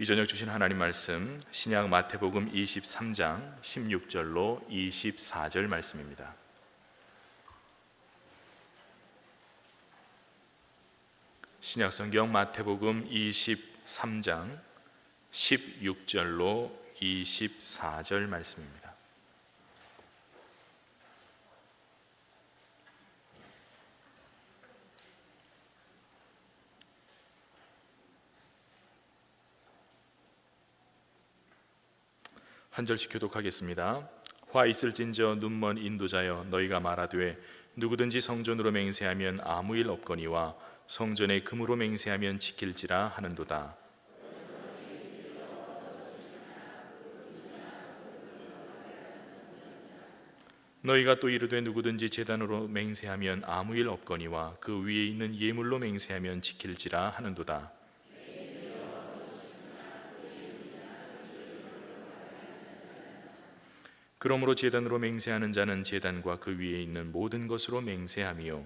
이 저녁 주신 하나님 말씀 신약 마태복음 23장 16절로 24절 말씀입니다. 신약 성경 마태복음 23장 16절로 24절 말씀입니다. 한 절씩 교독하겠습니다. 화 있을진저 눈먼 인도자여 너희가 말하되 누구든지 성전으로 맹세하면 아무 일 없거니와 성전에 금으로 맹세하면 지킬지라 하는도다. 너희가 또 이르되 누구든지 제단으로 맹세하면 아무 일 없거니와 그 위에 있는 예물로 맹세하면 지킬지라 하는도다. 그러므로 제단으로 맹세하는 자는 제단과 그 위에 있는 모든 것으로 맹세하며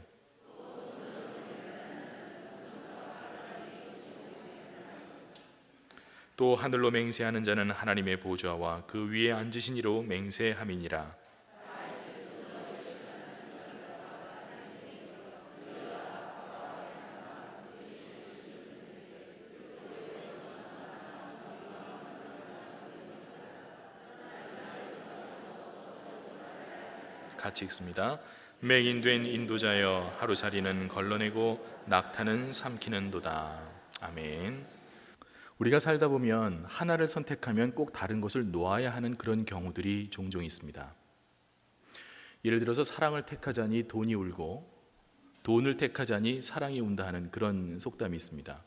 또 하늘로 맹세하는 자는 하나님의 보좌와 그 위에 앉으신 이로 맹세함이니라. 같이 읽습니다. 맹인된 인도자여 하루살이는 걸러내고 낙타는 삼키는도다. 아멘. 우리가 살다 보면 하나를 선택하면 꼭 다른 것을 놓아야 하는 그런 경우들이 종종 있습니다. 예를 들어서 사랑을 택하자니 돈이 울고 돈을 택하자니 사랑이 운다 하는 그런 속담이 있습니다.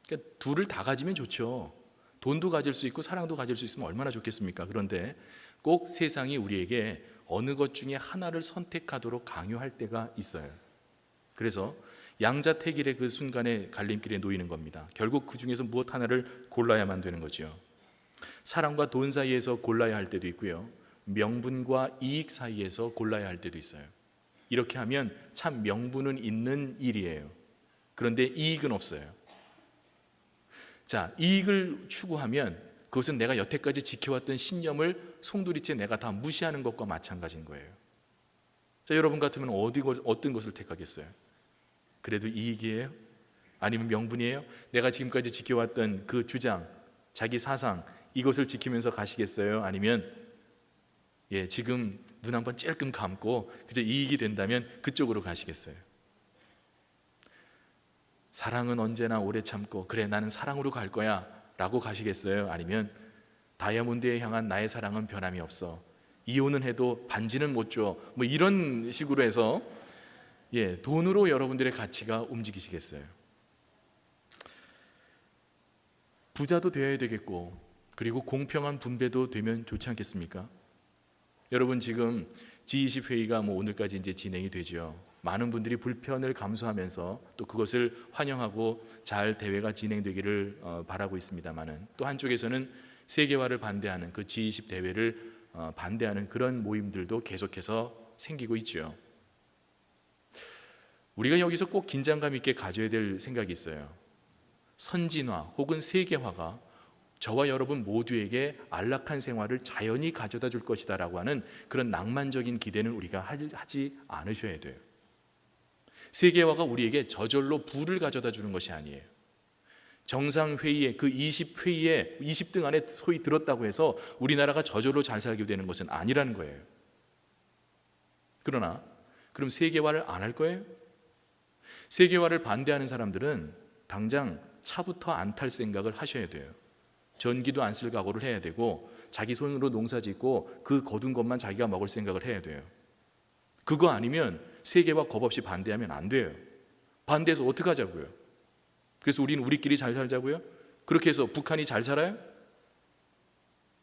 그러니까 둘을 다 가지면 좋죠. 돈도 가질 수 있고 사랑도 가질 수 있으면 얼마나 좋겠습니까? 그런데 꼭 세상이 우리에게 어느 것 중에 하나를 선택하도록 강요할 때가 있어요. 그래서 양자택일의 그 순간에 갈림길에 놓이는 겁니다. 결국 그 중에서 무엇 하나를 골라야만 되는 거죠. 사랑과 돈 사이에서 골라야 할 때도 있고요. 명분과 이익 사이에서 골라야 할 때도 있어요. 이렇게 하면 참 명분은 있는 일이에요. 그런데 이익은 없어요. 자, 이익을 추구하면 그것은 내가 여태까지 지켜왔던 신념을 송두리째 내가 다 무시하는 것과 마찬가지인 거예요. 자, 여러분 같으면 어떤 것을 택하겠어요? 그래도 이익이에요? 아니면 명분이에요? 내가 지금까지 지켜왔던 그 주장, 자기 사상, 이것을 지키면서 가시겠어요? 아니면 지금 눈 한번 찔끔 감고 그저 이익이 된다면 그쪽으로 가시겠어요? 사랑은 언제나 오래 참고 그래 나는 사랑으로 갈 거야 라고 가시겠어요? 아니면 다이아몬드에 향한 나의 사랑은 변함이 없어, 이혼은 해도 반지는 못 줘, 뭐 이런 식으로 해서 돈으로 여러분들의 가치가 움직이시겠어요? 부자도 되어야 되겠고 그리고 공평한 분배도 되면 좋지 않겠습니까? 여러분 지금 G20 회의가 오늘까지 이제 진행이 되죠. 많은 분들이 불편을 감수하면서 또 그것을 환영하고 잘 대회가 진행되기를 바라고 있습니다만은 또 한쪽에서는 세계화를 반대하는 그 G20 대회를 반대하는 그런 모임들도 계속해서 생기고 있죠. 우리가 여기서 꼭 긴장감 있게 가져야 될 생각이 있어요. 선진화 혹은 세계화가 저와 여러분 모두에게 안락한 생활을 자연히 가져다 줄 것이다 라고 하는 그런 낭만적인 기대는 우리가 하지 않으셔야 돼요. 세계화가 우리에게 저절로 부를 가져다 주는 것이 아니에요. 정상회의에 그 20회의에 20등 안에 소위 들었다고 해서 우리나라가 저절로 잘 살게 되는 것은 아니라는 거예요. 그러나 그럼 세계화를 안 할 거예요? 세계화를 반대하는 사람들은 당장 차부터 안 탈 생각을 하셔야 돼요. 전기도 안 쓸 각오를 해야 되고 자기 손으로 농사 짓고 그 거둔 것만 자기가 먹을 생각을 해야 돼요. 그거 아니면 세계화 겁없이 반대하면 안 돼요. 반대해서 어떻게 하자고요? 그래서 우리는 우리끼리 잘 살자고요? 그렇게 해서 북한이 잘 살아요?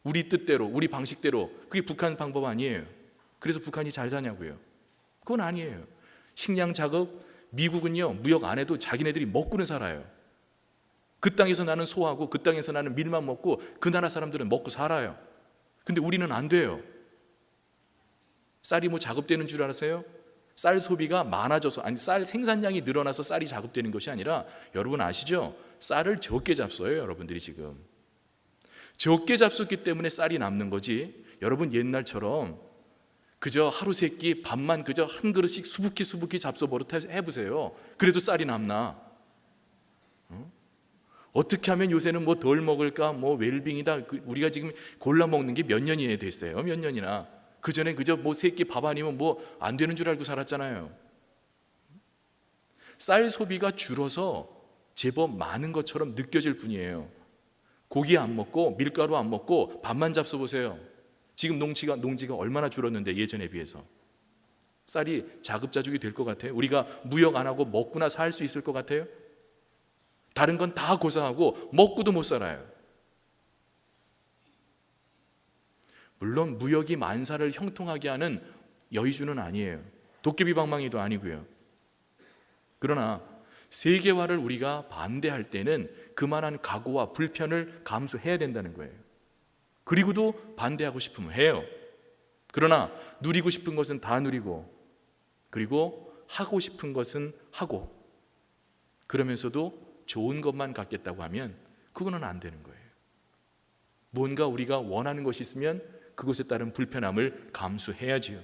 우리 뜻대로 우리 방식대로, 그게 북한 방법 아니에요. 그래서 북한이 잘 사냐고요? 그건 아니에요. 식량 자급, 미국은요 무역 안 해도 자기네들이 먹고는 살아요. 그 땅에서 나는 소하고 그 땅에서 나는 밀만 먹고 그 나라 사람들은 먹고 살아요. 근데 우리는 안 돼요. 쌀이 자급되는 줄 알았어요? 쌀 소비가 많아져서, 쌀 생산량이 늘어나서 쌀이 자급되는 것이 아니라, 여러분 아시죠? 쌀을 적게 잡숴요. 여러분들이 지금 적게 잡숫기 때문에 쌀이 남는 거지, 여러분 옛날처럼 그저 하루 세 끼 밥만 그저 한 그릇씩 수북히 잡숴 버릇 해보세요. 그래도 쌀이 남나? 어떻게 하면 요새는 뭐 덜 먹을까, 뭐 웰빙이다, 우리가 지금 골라 먹는 게 몇 년이 됐어요. 몇 년이나. 그전에 그저 뭐 세 끼 밥 아니면 뭐 안 되는 줄 알고 살았잖아요. 쌀 소비가 줄어서 제법 많은 것처럼 느껴질 뿐이에요. 고기 안 먹고 밀가루 안 먹고 밥만 잡숴 보세요. 지금 농지가 얼마나 줄었는데, 예전에 비해서. 쌀이 자급자족이 될 것 같아요? 우리가 무역 안 하고 먹고나 살 수 있을 것 같아요? 다른 건 다 고사하고 먹고도 못 살아요. 물론 무역이 만사를 형통하게 하는 여의주는 아니에요. 도깨비 방망이도 아니고요. 그러나 세계화를 우리가 반대할 때는 그만한 각오와 불편을 감수해야 된다는 거예요. 그리고도 반대하고 싶으면 해요. 그러나 누리고 싶은 것은 다 누리고, 그리고 하고 싶은 것은 하고, 그러면서도 좋은 것만 갖겠다고 하면 그거는 안 되는 거예요. 뭔가 우리가 원하는 것이 있으면 그것에 따른 불편함을 감수해야지요.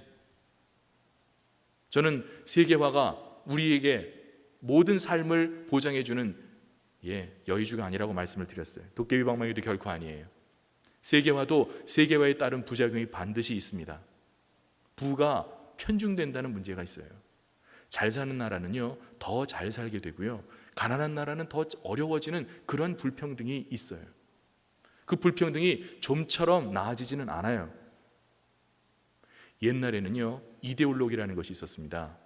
저는 세계화가 우리에게 모든 삶을 보장해주는 여의주가 아니라고 말씀을 드렸어요. 도깨비 방망이도 결코 아니에요. 세계화도 세계화에 따른 부작용이 반드시 있습니다. 부가 편중된다는 문제가 있어요. 잘 사는 나라는요, 더 잘 살게 되고요, 가난한 나라는 더 어려워지는 그런 불평등이 있어요. 그 불평등이 좀처럼 나아지지는 않아요. 옛날에는요, 이데올로기라는 것이 있었습니다.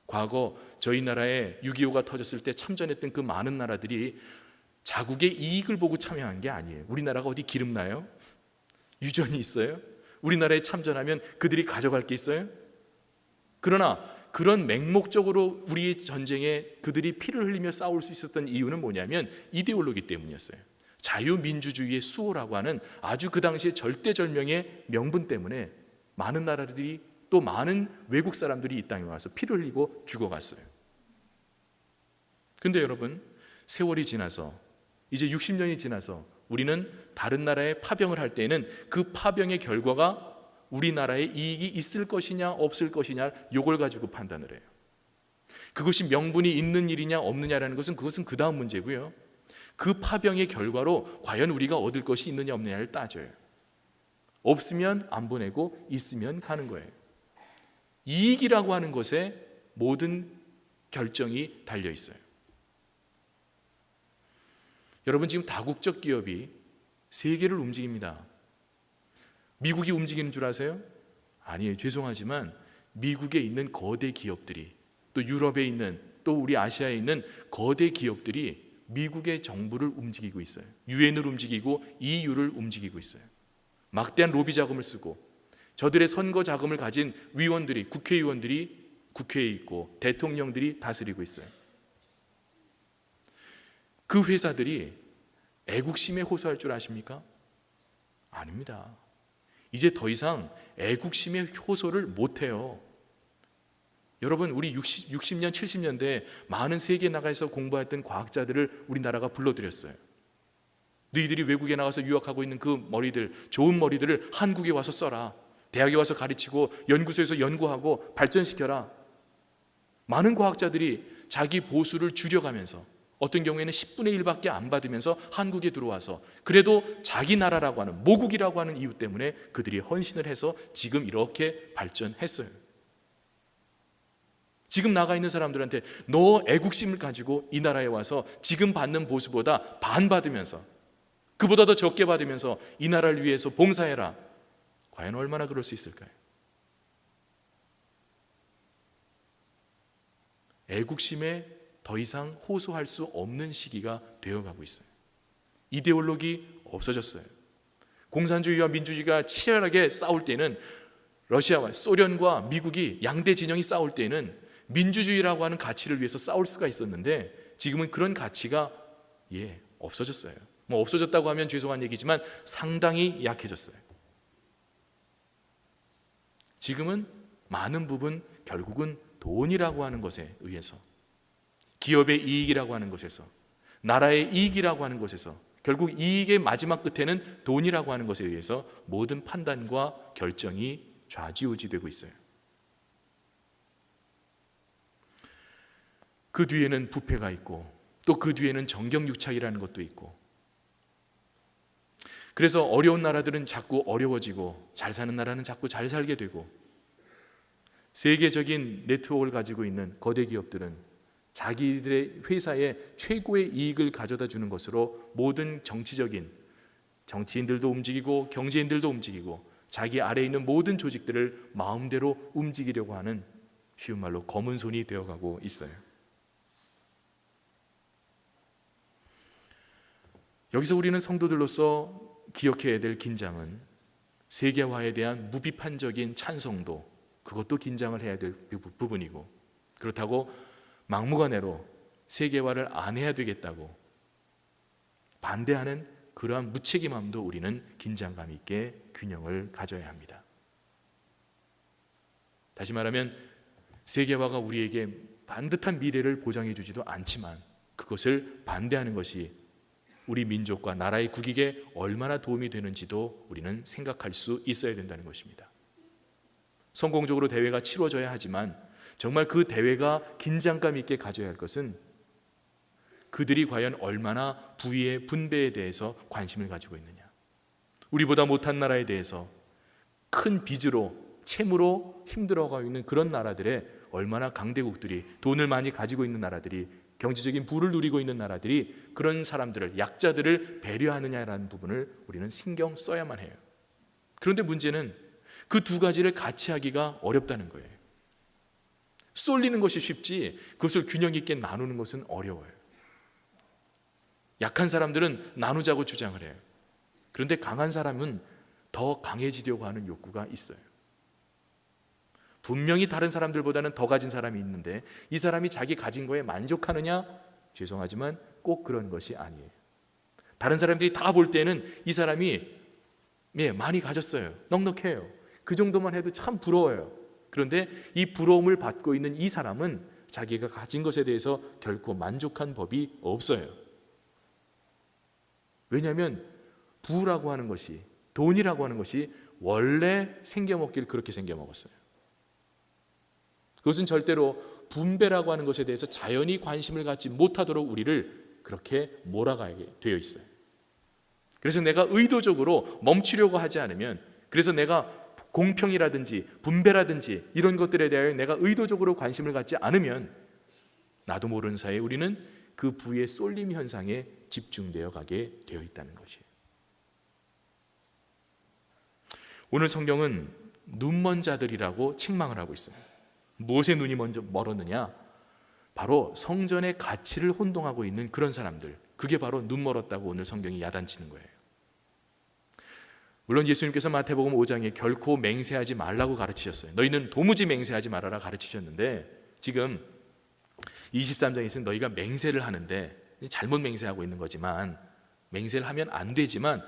과거 저희 나라에 6.25가 터졌을 때 참전했던 그 많은 나라들이 자국의 이익을 보고 참여한 게 아니에요. 우리나라가 어디 기름나요? 유전이 있어요? 우리나라에 참전하면 그들이 가져갈 게 있어요? 그러나 그런 맹목적으로 우리의 전쟁에 그들이 피를 흘리며 싸울 수 있었던 이유는 뭐냐면 이데올로기 때문이었어요. 자유민주주의의 수호라고 하는 아주 그 당시에 절대절명의 명분 때문에 많은 나라들이, 또 많은 외국 사람들이 이 땅에 와서 피를 흘리고 죽어갔어요. 근데 여러분, 세월이 지나서 이제 60년이 지나서 우리는 다른 나라에 파병을 할 때는 그 파병의 결과가 우리나라에 이익이 있을 것이냐 없을 것이냐, 요걸 가지고 판단을 해요. 그것이 명분이 있는 일이냐 없느냐라는 것은 그것은 그 다음 문제고요. 그 파병의 결과로 과연 우리가 얻을 것이 있느냐 없느냐를 따져요. 없으면 안 보내고 있으면 가는 거예요. 이익이라고 하는 것에 모든 결정이 달려 있어요. 여러분, 지금 다국적 기업이 세계를 움직입니다. 미국이 움직이는 줄 아세요? 아니에요. 죄송하지만 미국에 있는 거대 기업들이, 또 유럽에 있는, 또 우리 아시아에 있는 거대 기업들이 미국의 정부를 움직이고 있어요. 유엔을 움직이고 EU를 움직이고 있어요. 막대한 로비 자금을 쓰고 저들의 선거 자금을 가진 위원들이, 국회의원들이 국회에 있고 대통령들이 다스리고 있어요. 그 회사들이 애국심에 호소할 줄 아십니까? 아닙니다. 이제 더 이상 애국심에 호소를 못해요. 여러분, 우리 60년, 70년대에 많은 세계에 나가서 공부했던 과학자들을 우리나라가 불러들였어요. 너희들이 외국에 나가서 유학하고 있는 그 머리들, 좋은 머리들을 한국에 와서 써라. 대학에 와서 가르치고 연구소에서 연구하고 발전시켜라. 많은 과학자들이 자기 보수를 줄여가면서, 어떤 경우에는 10분의 1밖에 안 받으면서 한국에 들어와서, 그래도 자기 나라라고 하는, 모국이라고 하는 이유 때문에 그들이 헌신을 해서 지금 이렇게 발전했어요. 지금 나가 있는 사람들한테 너 애국심을 가지고 이 나라에 와서 지금 받는 보수보다 반 받으면서, 그보다 더 적게 받으면서 이 나라를 위해서 봉사해라. 과연 얼마나 그럴 수 있을까요? 애국심에 더 이상 호소할 수 없는 시기가 되어가고 있어요. 이데올로기 없어졌어요. 공산주의와 민주주의가 치열하게 싸울 때는, 러시아와 소련과 미국이 양대 진영이 싸울 때는 민주주의라고 하는 가치를 위해서 싸울 수가 있었는데, 지금은 그런 가치가 없어졌어요. 뭐 없어졌다고 하면 죄송한 얘기지만 상당히 약해졌어요. 지금은 많은 부분 결국은 돈이라고 하는 것에 의해서, 기업의 이익이라고 하는 것에서, 나라의 이익이라고 하는 것에서, 결국 이익의 마지막 끝에는 돈이라고 하는 것에 의해서 모든 판단과 결정이 좌지우지되고 있어요. 그 뒤에는 부패가 있고 또 그 뒤에는 정경유착이라는 것도 있고, 그래서 어려운 나라들은 자꾸 어려워지고 잘 사는 나라는 자꾸 잘 살게 되고, 세계적인 네트워크를 가지고 있는 거대 기업들은 자기들의 회사에 최고의 이익을 가져다 주는 것으로 모든 정치인들도 움직이고 경제인들도 움직이고 자기 아래에 있는 모든 조직들을 마음대로 움직이려고 하는, 쉬운 말로 검은 손이 되어가고 있어요. 여기서 우리는 성도들로서 기억해야 될 긴장은 세계화에 대한 무비판적인 찬성도, 그것도 긴장을 해야 될 부분이고, 그렇다고 막무가내로 세계화를 안 해야 되겠다고 반대하는 그러한 무책임함도 우리는 긴장감 있게 균형을 가져야 합니다. 다시 말하면 세계화가 우리에게 반듯한 미래를 보장해 주지도 않지만 그것을 반대하는 것이 우리 민족과 나라의 국익에 얼마나 도움이 되는지도 우리는 생각할 수 있어야 된다는 것입니다. 성공적으로 대회가 치러져야 하지만 정말 그 대회가 긴장감 있게 가져야 할 것은 그들이 과연 얼마나 부의 분배에 대해서 관심을 가지고 있느냐, 우리보다 못한 나라에 대해서 큰 빚으로 채무로 힘들어가고 있는 그런 나라들에 얼마나 강대국들이, 돈을 많이 가지고 있는 나라들이, 경제적인 부를 누리고 있는 나라들이 그런 사람들을, 약자들을 배려하느냐라는 부분을 우리는 신경 써야만 해요. 그런데 문제는 그 두 가지를 같이 하기가 어렵다는 거예요. 쏠리는 것이 쉽지 그것을 균형 있게 나누는 것은 어려워요. 약한 사람들은 나누자고 주장을 해요. 그런데 강한 사람은 더 강해지려고 하는 욕구가 있어요. 분명히 다른 사람들보다는 더 가진 사람이 있는데 이 사람이 자기 가진 거에 만족하느냐? 죄송하지만 꼭 그런 것이 아니에요. 다른 사람들이 다 볼 때는 이 사람이 많이 가졌어요. 넉넉해요. 그 정도만 해도 참 부러워요. 그런데 이 부러움을 받고 있는 이 사람은 자기가 가진 것에 대해서 결코 만족한 법이 없어요. 왜냐하면 부라고 하는 것이, 돈이라고 하는 것이 원래 생겨먹길 그렇게 생겨먹었어요. 그것은 절대로 분배라고 하는 것에 대해서 자연히 관심을 갖지 못하도록 우리를 그렇게 몰아가게 되어 있어요. 그래서 내가 의도적으로 멈추려고 하지 않으면, 그래서 내가 공평이라든지 분배라든지 이런 것들에 대하여 내가 의도적으로 관심을 갖지 않으면 나도 모르는 사이에 우리는 그 부의 쏠림 현상에 집중되어 가게 되어 있다는 것이에요. 오늘 성경은 눈먼 자들이라고 책망을 하고 있어요. 무엇에 눈이 먼저 멀었느냐? 바로 성전의 가치를 혼동하고 있는 그런 사람들, 그게 바로 눈 멀었다고 오늘 성경이 야단치는 거예요. 물론 예수님께서 마태복음 5장에 결코 맹세하지 말라고 가르치셨어요. 너희는 도무지 맹세하지 말아라 가르치셨는데, 지금 23장에서는 너희가 맹세를 하는데, 잘못 맹세하고 있는 거지만, 맹세를 하면 안 되지만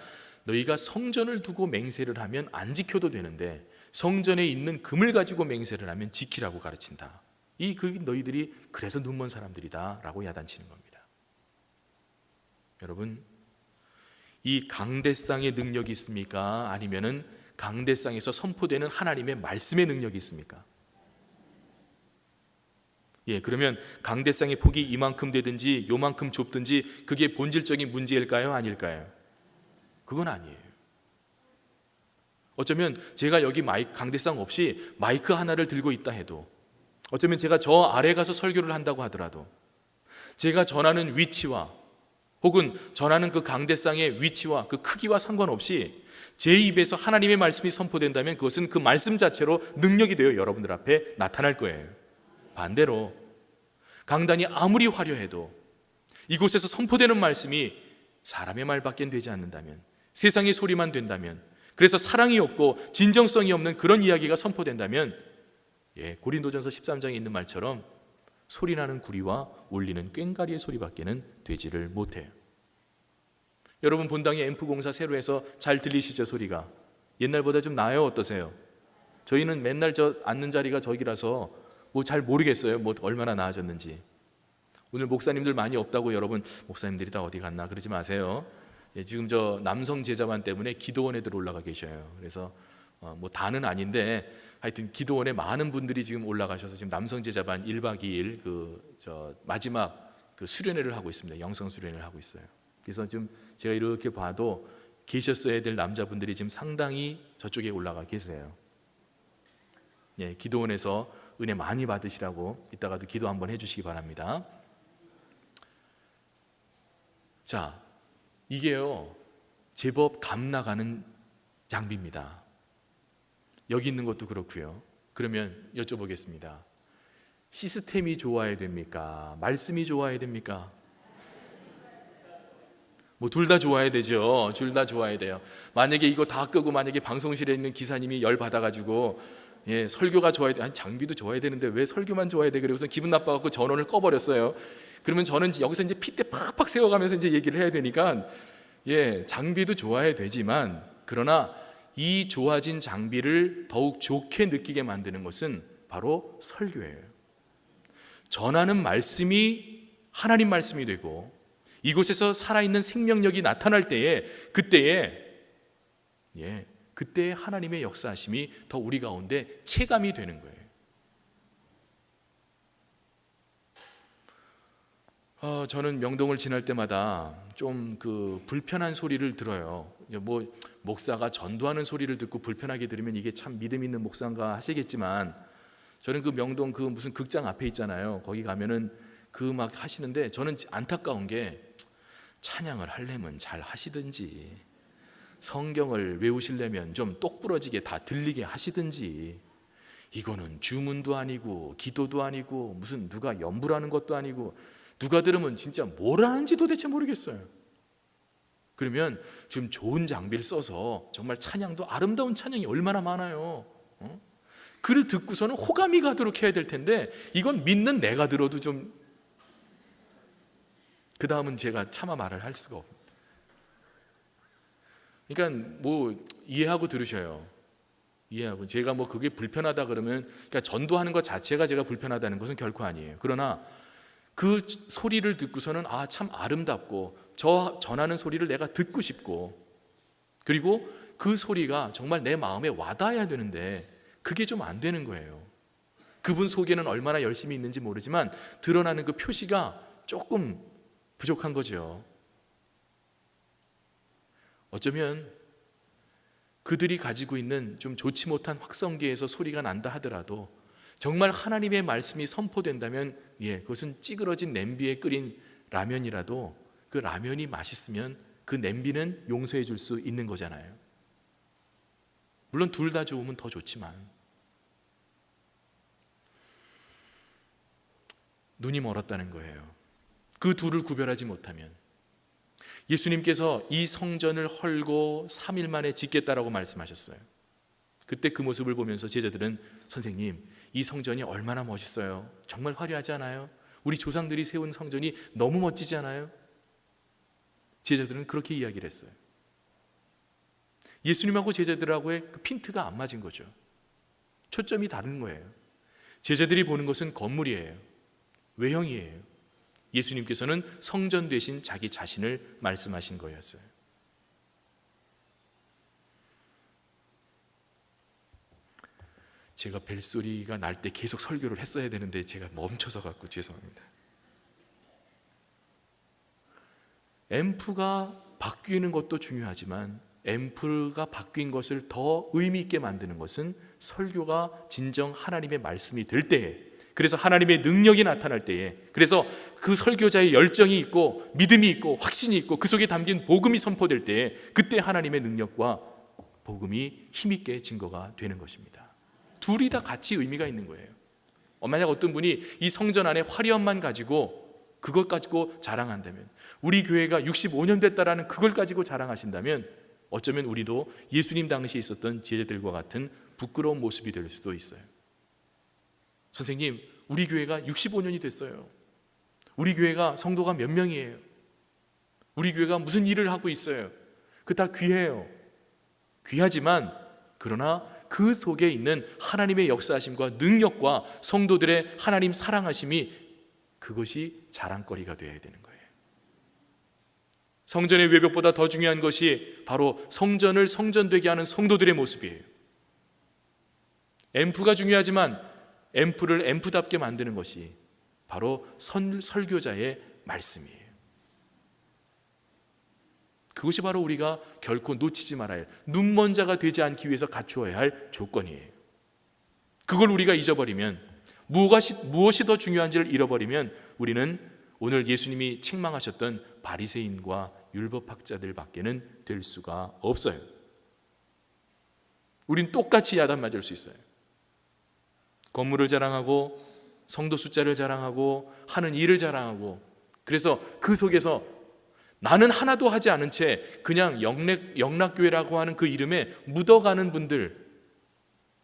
너희가 성전을 두고 맹세를 하면 안 지켜도 되는데 성전에 있는 금을 가지고 맹세를 하면 지키라고 가르친다. 너희들이 그래서 눈먼 사람들이다 라고 야단치는 겁니다. 여러분, 이 강대상의 능력이 있습니까? 아니면은 강대상에서 선포되는 하나님의 말씀의 능력이 있습니까? 그러면 강대상의 폭이 이만큼 되든지 요만큼 좁든지 그게 본질적인 문제일까요? 아닐까요? 그건 아니에요. 어쩌면 제가 여기 강대상 없이 마이크 하나를 들고 있다 해도, 어쩌면 제가 저 아래 가서 설교를 한다고 하더라도 제가 전하는 위치와 혹은 전하는 그 강대상의 위치와 그 크기와 상관없이 제 입에서 하나님의 말씀이 선포된다면 그것은 그 말씀 자체로 능력이 되어 여러분들 앞에 나타날 거예요. 반대로 강단이 아무리 화려해도 이곳에서 선포되는 말씀이 사람의 말밖에 되지 않는다면, 세상의 소리만 된다면, 그래서 사랑이 없고 진정성이 없는 그런 이야기가 선포된다면, 고린도전서 13장에 있는 말처럼 소리나는 구리와 울리는 꽹과리의 소리밖에는 되지를 못해요. 여러분 본당에 앰프공사 새로 해서 잘 들리시죠? 소리가 옛날보다 좀 나아요? 어떠세요? 저희는 맨날 앉는 자리가 저기라서 잘 모르겠어요. 얼마나 나아졌는지. 오늘 목사님들 많이 없다고 여러분 목사님들이 다 어디 갔나 그러지 마세요. 지금 저 남성 제자반 때문에 기도원 애들 올라가 계셔요. 그래서 뭐 다는 아닌데 하여튼 기도원에 많은 분들이 지금 올라가셔서 지금 남성 제자반 1박 2일 저 마지막 그 수련회를 하고 있습니다. 영성 수련회를 하고 있어요. 그래서 지금 제가 이렇게 봐도 계셨어야 될 남자분들이 지금 상당히 저쪽에 올라가 계세요. 기도원에서 은혜 많이 받으시라고 이따가도 기도 한번 해주시기 바랍니다. 자, 이게요 제법 감 나가는 장비입니다. 여기 있는 것도 그렇고요. 그러면 여쭤보겠습니다. 시스템이 좋아야 됩니까? 말씀이 좋아야 됩니까? 뭐 둘 다 좋아야 되죠. 둘 다 좋아야 돼요. 만약에 이거 다 끄고 만약에 방송실에 있는 기사님이 열 받아가지고 설교가 좋아야 돼. 아니 장비도 좋아야 되는데 왜 설교만 좋아야 돼? 그래서 기분 나빠갖고 전원을 꺼버렸어요. 그러면 저는 여기서 이제 핏대 팍팍 세워가면서 이제 얘기를 해야 되니까 장비도 좋아야 되지만 그러나 이 좋아진 장비를 더욱 좋게 느끼게 만드는 것은 바로 설교예요. 전하는 말씀이 하나님 말씀이 되고 이곳에서 살아있는 생명력이 나타날 때에 그때에 하나님의 역사하심이 더 우리 가운데 체감이 되는 거예요. 저는 명동을 지날 때마다 좀 불편한 소리를 들어요. 뭐 목사가 전도하는 소리를 듣고 불편하게 들으면 이게 참 믿음 있는 목사인가 하시겠지만 저는 그 명동 무슨 극장 앞에 있잖아요. 거기 가면은 막 하시는데 저는 안타까운 게 찬양을 하려면 잘 하시든지 성경을 외우시려면 좀 똑부러지게 다 들리게 하시든지 이거는 주문도 아니고 기도도 아니고 무슨 누가 연불하는 것도 아니고 누가 들으면 진짜 뭘 하는지 도대체 모르겠어요. 그러면 좀 좋은 장비를 써서 정말 찬양도 아름다운 찬양이 얼마나 많아요. 그를 듣고서는 호감이 가도록 해야 될 텐데 이건 믿는 내가 들어도 좀 그 다음은 제가 차마 말을 할 수가 없어요. 그러니까 뭐 이해하고 들으셔요. 이해하고 제가 뭐 그게 불편하다 그러면 그러니까 전도하는 것 자체가 제가 불편하다는 것은 결코 아니에요. 그러나 그 소리를 듣고서는 참 아름답고 저 전하는 소리를 내가 듣고 싶고 그리고 그 소리가 정말 내 마음에 와닿아야 되는데 그게 좀 안 되는 거예요. 그분 속에는 얼마나 열심히 있는지 모르지만 드러나는 그 표시가 조금 부족한 거죠. 어쩌면 그들이 가지고 있는 좀 좋지 못한 확성기에서 소리가 난다 하더라도 정말 하나님의 말씀이 선포된다면 그것은 찌그러진 냄비에 끓인 라면이라도 그 라면이 맛있으면 그 냄비는 용서해 줄 수 있는 거잖아요. 물론 둘 다 좋으면 더 좋지만 눈이 멀었다는 거예요. 그 둘을 구별하지 못하면 예수님께서 이 성전을 헐고 3일 만에 짓겠다라고 말씀하셨어요. 그때 그 모습을 보면서 제자들은 선생님 이 성전이 얼마나 멋있어요. 정말 화려하지 않아요? 우리 조상들이 세운 성전이 너무 멋지지 않아요? 제자들은 그렇게 이야기를 했어요. 예수님하고 제자들하고의 그 핀트가 안 맞은 거죠. 초점이 다른 거예요. 제자들이 보는 것은 건물이에요. 외형이에요. 예수님께서는 성전 되신 자기 자신을 말씀하신 거였어요. 제가 벨소리가 날 때 계속 설교를 했어야 되는데 제가 멈춰서 갖고 죄송합니다. 앰프가 바뀌는 것도 중요하지만 앰프가 바뀐 것을 더 의미 있게 만드는 것은 설교가 진정 하나님의 말씀이 될 때에, 그래서 하나님의 능력이 나타날 때에, 그래서 그 설교자의 열정이 있고 믿음이 있고 확신이 있고 그 속에 담긴 복음이 선포될 때에 그때 하나님의 능력과 복음이 힘있게 증거가 되는 것입니다. 둘이 다 같이 의미가 있는 거예요. 만약 어떤 분이 이 성전 안에 화려함만 가지고 그것 가지고 자랑한다면, 우리 교회가 65년 됐다라는 그걸 가지고 자랑하신다면 어쩌면 우리도 예수님 당시에 있었던 제자들과 같은 부끄러운 모습이 될 수도 있어요. 선생님, 우리 교회가 65년이 됐어요. 우리 교회가 성도가 몇 명이에요? 우리 교회가 무슨 일을 하고 있어요? 그 다 귀해요. 귀하지만 그러나 그 속에 있는 하나님의 역사하심과 능력과 성도들의 하나님 사랑하심이 그것이 자랑거리가 되어야 되는 거예요. 성전의 외벽보다 더 중요한 것이 바로 성전을 성전되게 하는 성도들의 모습이에요. 앰프가 중요하지만 앰프를 앰프답게 만드는 것이 바로 설교자의 말씀이에요. 그것이 바로 우리가 결코 놓치지 말아야 할, 눈먼 자가 되지 않기 위해서 갖추어야 할 조건이에요. 그걸 우리가 잊어버리면, 무엇이 더 중요한지를 잃어버리면 우리는 오늘 예수님이 책망하셨던 바리새인과 율법학자들밖에는 될 수가 없어요. 우린 똑같이 야단 맞을 수 있어요. 건물을 자랑하고 성도 숫자를 자랑하고 하는 일을 자랑하고, 그래서 그 속에서 나는 하나도 하지 않은 채 그냥 영락교회라고 하는 그 이름에 묻어가는 분들,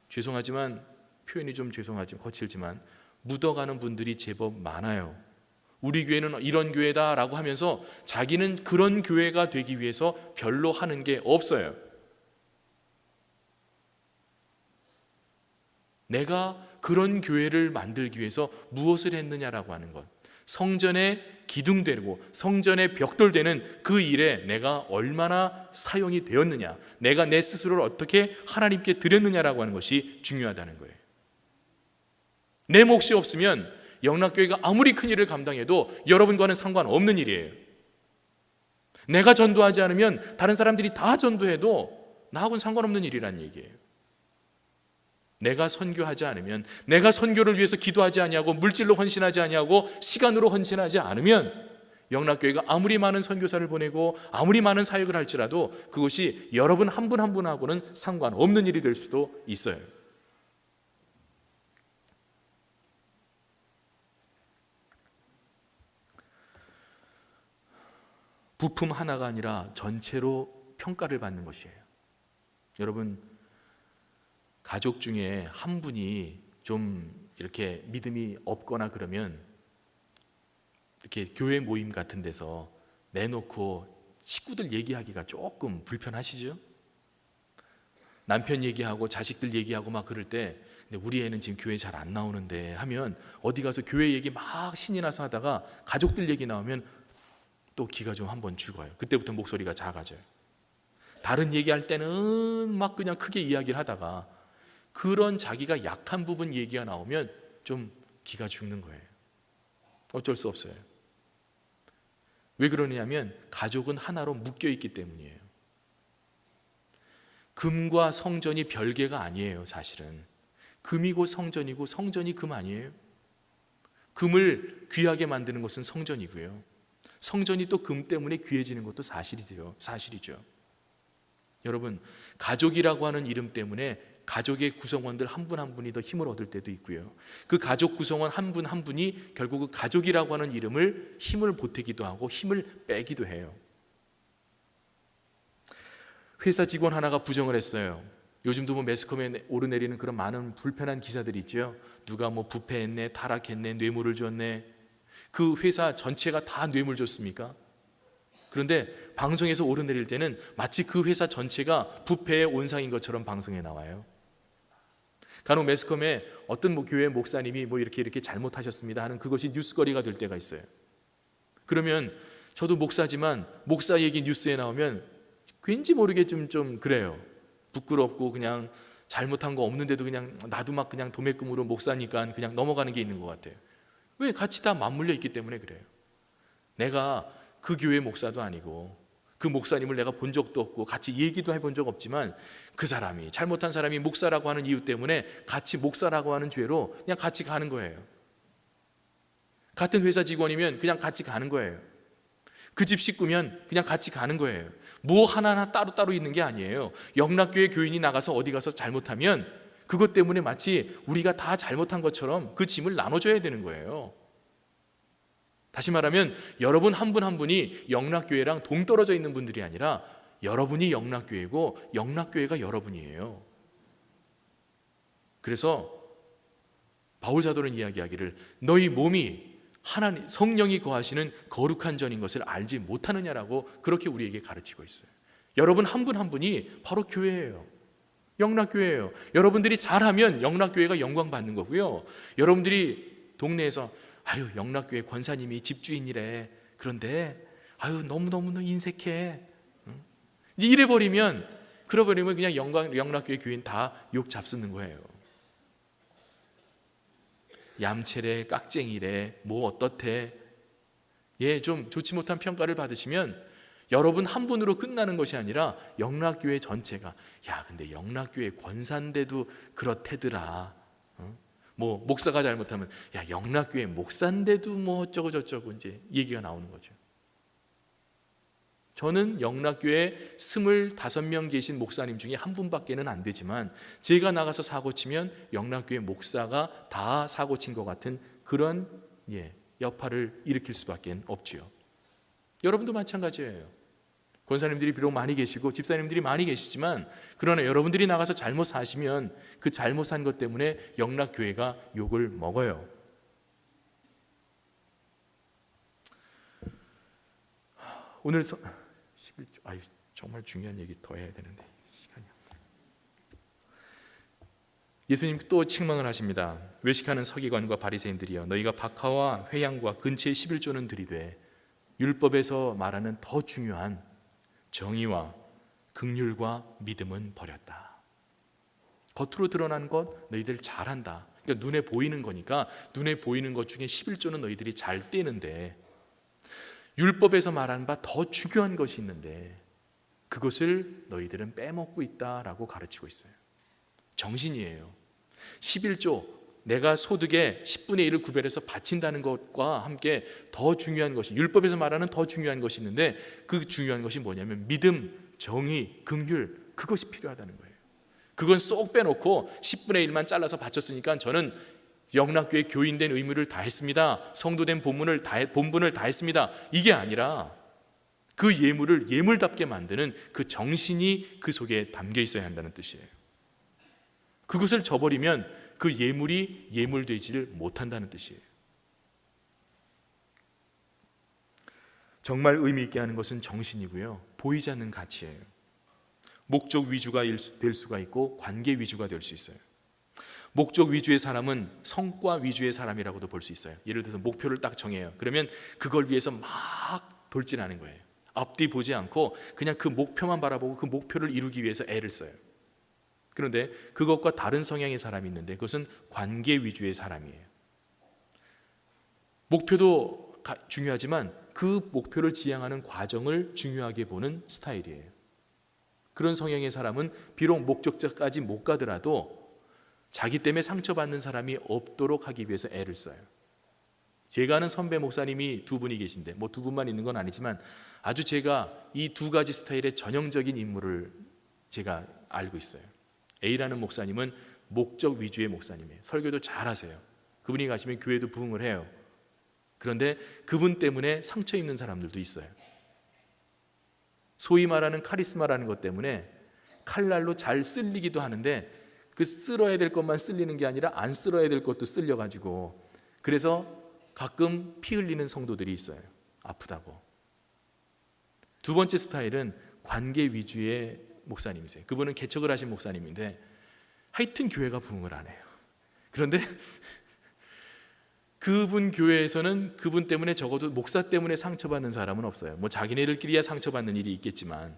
죄송하지만 표현이 좀 거칠지만 묻어가는 분들이 제법 많아요. 우리 교회는 이런 교회다라고 하면서 자기는 그런 교회가 되기 위해서 별로 하는 게 없어요. 내가 그런 교회를 만들기 위해서 무엇을 했느냐라고 하는 것, 성전에 기둥되고 성전에 벽돌되는 그 일에 내가 얼마나 사용이 되었느냐, 내가 내 스스로를 어떻게 하나님께 드렸느냐라고 하는 것이 중요하다는 거예요. 내 몫이 없으면 영락교회가 아무리 큰 일을 감당해도 여러분과는 상관없는 일이에요. 내가 전도하지 않으면 다른 사람들이 다 전도해도 나하고는 상관없는 일이란 얘기예요. 내가 선교하지 않으면, 내가 선교를 위해서 기도하지 아니하고 물질로 헌신하지 아니하고 시간으로 헌신하지 않으면 영락교회가 아무리 많은 선교사를 보내고 아무리 많은 사역을 할지라도 그것이 여러분 한 분 한 분하고는 상관없는 일이 될 수도 있어요. 부품 하나가 아니라 전체로 평가를 받는 것이에요. 여러분, 가족 중에 한 분이 좀 이렇게 믿음이 없거나 그러면 이렇게 교회 모임 같은 데서 내놓고 식구들 얘기하기가 조금 불편하시죠? 남편 얘기하고 자식들 얘기하고 막 그럴 때, 근데 우리 애는 지금 교회 잘 안 나오는데 하면 어디 가서 교회 얘기 막 신이 나서 하다가 가족들 얘기 나오면 또 기가 좀 한번 죽어요. 그때부터 목소리가 작아져요. 다른 얘기할 때는 막 그냥 크게 이야기를 하다가 그런 자기가 약한 부분 얘기가 나오면 좀 기가 죽는 거예요. 어쩔 수 없어요. 왜 그러냐면 가족은 하나로 묶여 있기 때문이에요. 금과 성전이 별개가 아니에요. 사실은 금이고 성전이고 성전이 금 아니에요. 금을 귀하게 만드는 것은 성전이고요, 성전이 또 금 때문에 귀해지는 것도 사실이죠. 여러분, 가족이라고 하는 이름 때문에 가족의 구성원들 한 분 한 분이 더 힘을 얻을 때도 있고요, 그 가족 구성원 한 분 한 분이 결국 그 가족이라고 하는 이름을 힘을 보태기도 하고 힘을 빼기도 해요. 회사 직원 하나가 부정을 했어요. 요즘도 뭐 매스컴에 오르내리는 그런 많은 불편한 기사들이 있죠. 누가 뭐 부패했네, 타락했네, 뇌물을 줬네. 그 회사 전체가 다 뇌물 줬습니까? 그런데 방송에서 오르내릴 때는 마치 그 회사 전체가 부패의 온상인 것처럼 방송에 나와요. 간혹 매스컴에 어떤 교회 목사님이 뭐 이렇게 잘못하셨습니다 하는 그것이 뉴스거리가 될 때가 있어요. 그러면 저도 목사지만 목사 얘기 뉴스에 나오면 왠지 모르게 좀 그래요. 부끄럽고 그냥 잘못한 거 없는데도 그냥 나도 막 그냥 도매금으로 목사니까 그냥 넘어가는 게 있는 것 같아요. 왜? 같이 다 맞물려 있기 때문에 그래요. 내가 그 교회 목사도 아니고 그 목사님을 내가 본 적도 없고 같이 얘기도 해본 적 없지만 그 사람이, 잘못한 사람이 목사라고 하는 이유 때문에 같이 목사라고 하는 죄로 그냥 같이 가는 거예요. 같은 회사 직원이면 그냥 같이 가는 거예요. 그 집 식구면 그냥 같이 가는 거예요. 뭐 하나하나 따로따로 있는 게 아니에요. 영락교회 교인이 나가서 어디 가서 잘못하면 그것 때문에 마치 우리가 다 잘못한 것처럼 그 짐을 나눠줘야 되는 거예요. 다시 말하면 여러분 한 분 한 분이 영락교회랑 동떨어져 있는 분들이 아니라 여러분이 영락교회고 영락교회가 여러분이에요. 그래서 바울 사도는 이야기하기를 너희 몸이 하나님 성령이 거하시는 거룩한 전인 것을 알지 못하느냐라고 그렇게 우리에게 가르치고 있어요. 여러분 한 분 한 분이 바로 교회예요. 영락교회예요. 여러분들이 잘하면 영락교회가 영광 받는 거고요, 여러분들이 동네에서 아유, 영락교회 권사님이 집주인이래. 그런데 아유, 너무너무 인색해. 이제 이래버리면 그냥 영락교회 교인 다 욕 잡수는 거예요. 얌체래, 깍쟁이래, 뭐 어떻대. 좀 좋지 못한 평가를 받으시면 여러분 한 분으로 끝나는 것이 아니라 영락교회 전체가, 야, 근데 영락교회 권사인데도 그렇대더라. 뭐 목사가 잘못하면, 야, 영락교회 목사인데도 뭐 어쩌고 저쩌고 이제 얘기가 나오는 거죠. 저는 영락교회 25명 계신 목사님 중에 한 분밖에는 안 되지만, 제가 나가서 사고 치면 영락교회 목사가 다 사고 친 것 같은 그런 여파를 일으킬 수밖에 없지요. 여러분도 마찬가지예요. 권사님들이 비록 많이 계시고 집사님들이 많이 계시지만, 그러나 여러분들이 나가서 잘못 사시면 그 잘못 산 것 때문에 영락교회가 욕을 먹어요. 오늘 11조, 정말 중요한 얘기 더 해야 되는데 시간이 없네. 예수님 또 책망을 하십니다. 외식하는 서기관과 바리새인들이여, 너희가 박하와 회양과 근처의 11조는 들이되 율법에서 말하는 더 중요한 정의와 긍휼과 믿음은 버렸다. 겉으로 드러난 것 너희들 잘한다. 그러니까 눈에 보이는 거니까 눈에 보이는 것 중에 11조는 너희들이 잘 떼는데, 율법에서 말하는 바 더 중요한 것이 있는데 그것을 너희들은 빼먹고 있다라고 가르치고 있어요. 정신이에요. 11조, 내가 소득의 10분의 1을 구별해서 바친다는 것과 함께 더 중요한 것이, 율법에서 말하는 더 중요한 것이 있는데, 그 중요한 것이 뭐냐면 믿음, 정의, 긍휼, 그것이 필요하다는 거예요. 그건 쏙 빼놓고 10분의 1만 잘라서 바쳤으니까 저는 영락교회 교인된 의무를 다했습니다, 성도된 본분을 다했습니다, 이게 아니라 그 예물을 예물답게 만드는 그 정신이 그 속에 담겨 있어야 한다는 뜻이에요. 그것을 저버리면 그 예물이 예물되지를 못한다는 뜻이에요. 정말 의미 있게 하는 것은 정신이고요, 보이지 않는 가치예요. 목적 위주가 될 수가 있고 관계 위주가 될 수 있어요. 목적 위주의 사람은 성과 위주의 사람이라고도 볼 수 있어요. 예를 들어서 목표를 딱 정해요. 그러면 그걸 위해서 막 돌진하는 거예요. 앞뒤 보지 않고 그냥 그 목표만 바라보고 그 목표를 이루기 위해서 애를 써요. 그런데 그것과 다른 성향의 사람이 있는데, 그것은 관계 위주의 사람이에요. 목표도 중요하지만 그 목표를 지향하는 과정을 중요하게 보는 스타일이에요. 그런 성향의 사람은 비록 목적지까지 못 가더라도 자기 때문에 상처받는 사람이 없도록 하기 위해서 애를 써요. 제가 아는 선배 목사님이 두 분이 계신데, 뭐 두 분만 있는 건 아니지만 아주 제가 이 두 가지 스타일의 전형적인 인물을 제가 알고 있어요. A라는 목사님은 목적 위주의 목사님이에요. 설교도 잘하세요. 그분이 가시면 교회도 부흥을 해요. 그런데 그분 때문에 상처 입는 사람들도 있어요. 소위 말하는 카리스마라는 것 때문에 칼날로 잘 쓸리기도 하는데, 그 쓸어야 될 것만 쓸리는 게 아니라 안 쓸어야 될 것도 쓸려가지고, 그래서 가끔 피 흘리는 성도들이 있어요. 아프다고. 두 번째 스타일은 관계 위주의 목사님이세요. 그분은 개척을 하신 목사님인데 하여튼 교회가 부흥을 안 해요. 그런데 그분 교회에서는 그분 때문에, 적어도 목사 때문에 상처받는 사람은 없어요. 뭐 자기네들끼리야 상처받는 일이 있겠지만,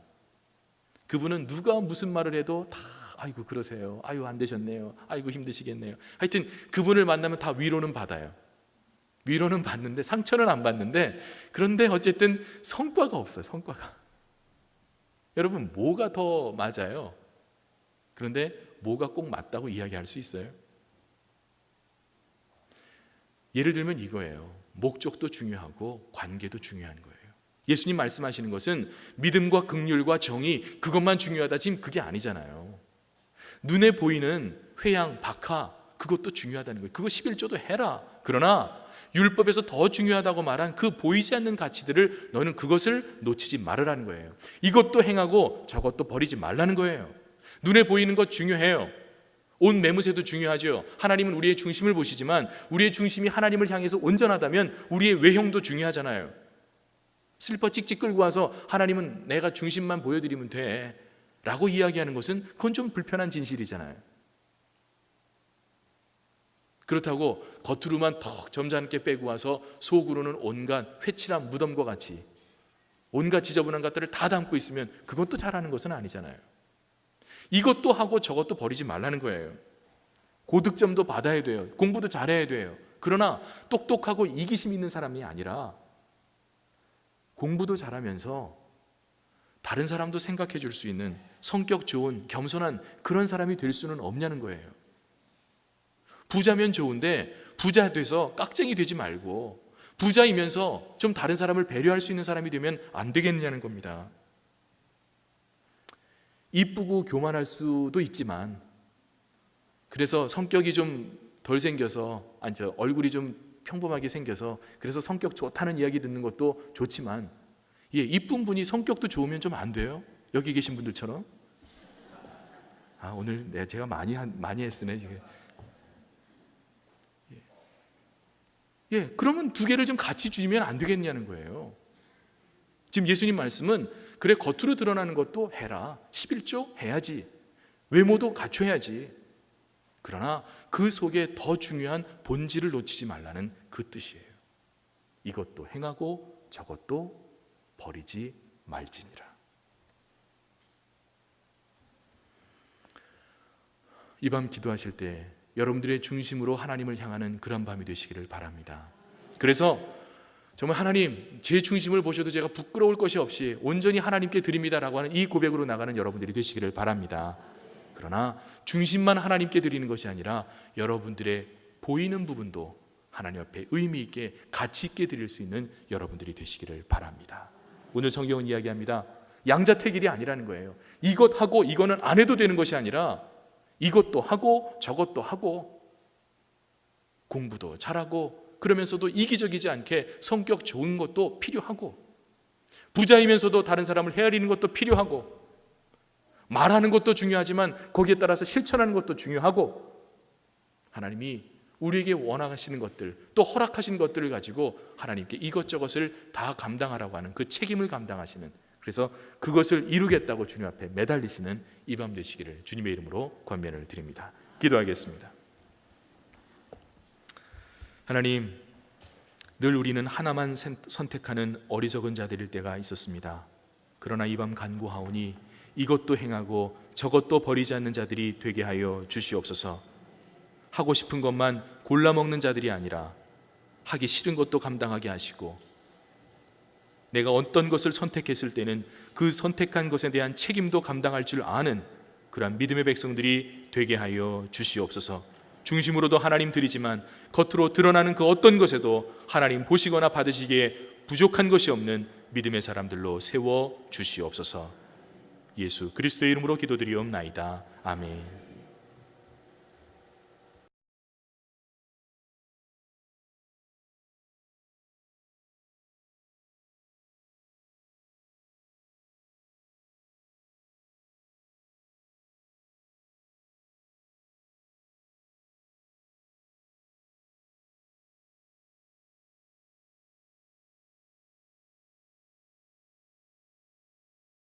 그분은 누가 무슨 말을 해도 다 아이고 그러세요, 아이고 안 되셨네요, 아이고 힘드시겠네요. 하여튼 그분을 만나면 다 위로는 받아요. 위로는 받는데 상처는 안 받는데, 그런데 어쨌든 성과가 없어요. 성과가. 여러분, 뭐가 더 맞아요? 그런데 뭐가 꼭 맞다고 이야기할 수 있어요? 예를 들면 이거예요. 목적도 중요하고 관계도 중요한 거예요. 예수님 말씀하시는 것은 믿음과 긍휼과 정의, 그것만 중요하다, 지금 그게 아니잖아요. 눈에 보이는 회양, 박하, 그것도 중요하다는 거예요. 그거 11조도 해라. 그러나 율법에서 더 중요하다고 말한 그 보이지 않는 가치들을 너는 그것을 놓치지 말으라는 거예요. 이것도 행하고 저것도 버리지 말라는 거예요. 눈에 보이는 것 중요해요. 옷 매무새도 중요하죠. 하나님은 우리의 중심을 보시지만 우리의 중심이 하나님을 향해서 온전하다면 우리의 외형도 중요하잖아요. 슬퍼 찍찍 끌고 와서 하나님은 내가 중심만 보여드리면 돼 라고 이야기하는 것은 그건 좀 불편한 진실이잖아요. 그렇다고 겉으로만 턱 점잖게 빼고 와서 속으로는 온갖 회칠한 무덤과 같이 온갖 지저분한 것들을 다 담고 있으면 그건 또 잘하는 것은 아니잖아요. 이것도 하고 저것도 버리지 말라는 거예요. 고득점도 받아야 돼요. 공부도 잘해야 돼요. 그러나 똑똑하고 이기심 있는 사람이 아니라 공부도 잘하면서 다른 사람도 생각해 줄 수 있는 성격 좋은 겸손한 그런 사람이 될 수는 없냐는 거예요. 부자면 좋은데 부자 돼서 깍쟁이 되지 말고 부자이면서 좀 다른 사람을 배려할 수 있는 사람이 되면 안 되겠느냐는 겁니다. 이쁘고 교만할 수도 있지만, 그래서 성격이 좀 덜 생겨서, 얼굴이 좀 평범하게 생겨서 그래서 성격 좋다는 이야기 듣는 것도 좋지만, 이쁜 분이 성격도 좋으면 좀 안 돼요? 여기 계신 분들처럼. 오늘 제가 많이 했으네 지금. 그러면 두 개를 좀 같이 주면 안 되겠냐는 거예요. 지금 예수님 말씀은 그래, 겉으로 드러나는 것도 해라. 11조 해야지. 외모도 갖춰야지. 그러나 그 속에 더 중요한 본질을 놓치지 말라는 그 뜻이에요. 이것도 행하고 저것도 버리지 말지니라. 이 밤 기도하실 때 여러분들의 중심으로 하나님을 향하는 그런 밤이 되시기를 바랍니다. 그래서 정말 하나님, 제 중심을 보셔도 제가 부끄러울 것이 없이 온전히 하나님께 드립니다라고 하는 이 고백으로 나가는 여러분들이 되시기를 바랍니다. 그러나 중심만 하나님께 드리는 것이 아니라 여러분들의 보이는 부분도 하나님 앞에 의미 있게 가치 있게 드릴 수 있는 여러분들이 되시기를 바랍니다. 오늘 성경은 이야기합니다. 양자택일이 아니라는 거예요. 이것하고 이거는 안 해도 되는 것이 아니라 이것도 하고 저것도 하고 공부도 잘하고 그러면서도 이기적이지 않게 성격 좋은 것도 필요하고 부자이면서도 다른 사람을 헤아리는 것도 필요하고 말하는 것도 중요하지만 거기에 따라서 실천하는 것도 중요하고 하나님이 우리에게 원하시는 것들 또 허락하신 것들을 가지고 하나님께 이것저것을 다 감당하라고 하는 그 책임을 감당하시는, 그래서 그것을 이루겠다고 주님 앞에 매달리시는 이 밤 되시기를 주님의 이름으로 권면을 드립니다. 기도하겠습니다. 하나님, 늘 우리는 하나만 선택하는 어리석은 자들일 때가 있었습니다. 그러나 이 밤 간구하오니 이것도 행하고 저것도 버리지 않는 자들이 되게 하여 주시옵소서. 하고 싶은 것만 골라 먹는 자들이 아니라 하기 싫은 것도 감당하게 하시고 내가 어떤 것을 선택했을 때는 그 선택한 것에 대한 책임도 감당할 줄 아는 그러한 믿음의 백성들이 되게 하여 주시옵소서. 중심으로도 하나님 드리지만 겉으로 드러나는 그 어떤 것에도 하나님 보시거나 받으시기에 부족한 것이 없는 믿음의 사람들로 세워 주시옵소서. 예수 그리스도의 이름으로 기도드리옵나이다. 아멘.